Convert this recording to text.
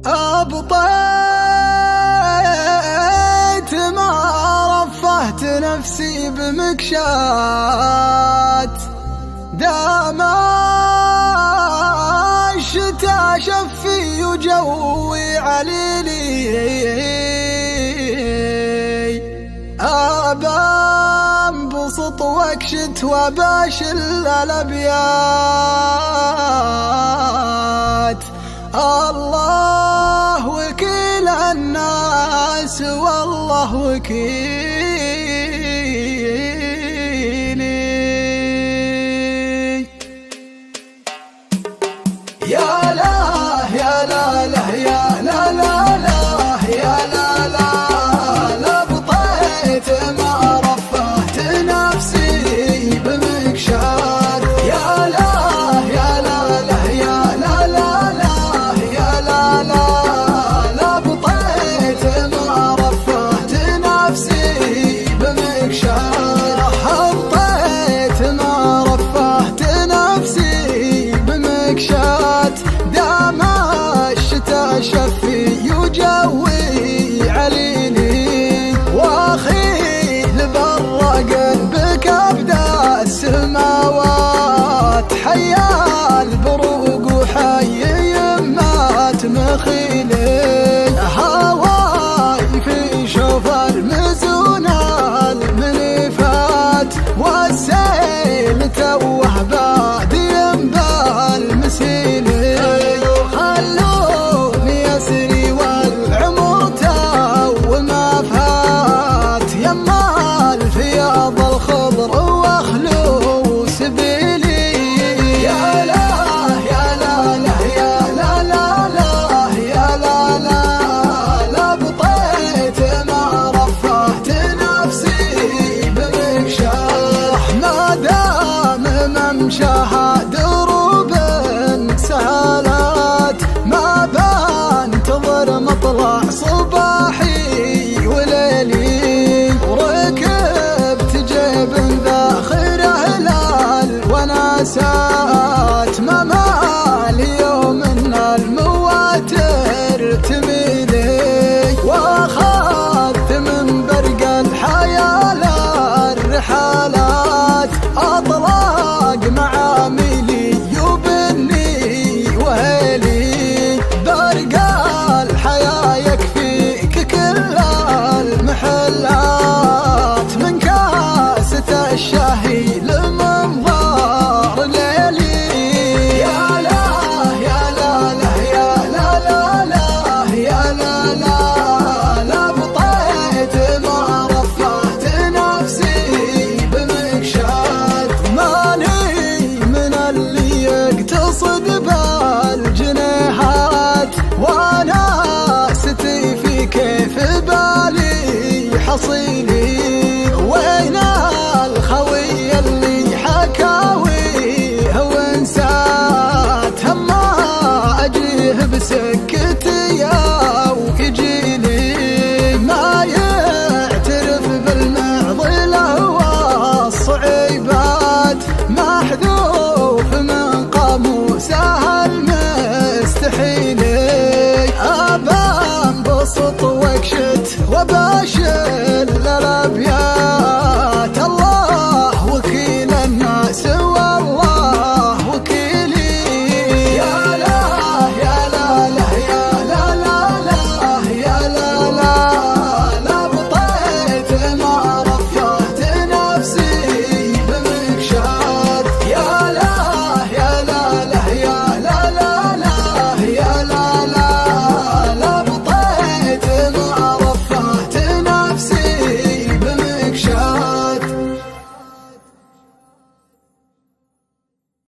أبطيت ما رفهت نفسي بمكشات، دام الشتا شفي وجوي عليلي، أبنبسط واكشت وباشل الأبيات. الله وكيل الناس والله وكيلي. يا لا يا لا لا يا لا لا لا يا لا لا لا بطيت ما رفهت نفسي بمكشات. يا لا يا لا لا يا لا لا لا يا لا لا لا بطيت ما رفهت نفسي بمكشات. حطيت ما رفهت نفسي بمكشات، دام الشتا شفي وجوي عليلي، واخيل برا قلبك ابدا السماوات، حيا البروق وحي يمات مخيلي، هواي في شوف المزون المنيفات، والسيل توه بادي بالمسيلي، خلوني اسري والعمر تو ما فات، يما الفياض الخضر واخلو سبيلي. يا لا يا لا لا يا لا لا لا يا لا لا لا بطيت ما رفهت نفسي بمكشاح، ما دام ممشاها دروب سهلات، ما بنتظر مطلع صباحي وليلي، وركبت جيب ذاخر هلال وناسات، ما مال يوم ان المواتر تميلي، واخذت من برق الحياة للرحالات، اطلاق معاملي يبني وهيلي، برق الحياة يكفيك كل المحلات، من كاسة الشاهي لمنظار ليلي. يا لا يا لا لا يا لا لا لا يا لا لا لا بطيت ما رفعت نفسي بمكشات، ماني من اللي يقتصد بالجنيحات، وانا ستي في كيف بالي حصيلي، وين الخوي اللي حكاويه وانسات، هما اجيه بسكتي او يجيلي، ما يعترف بالمعضله والصعيبات، محذوف من قاموسها المستحيل.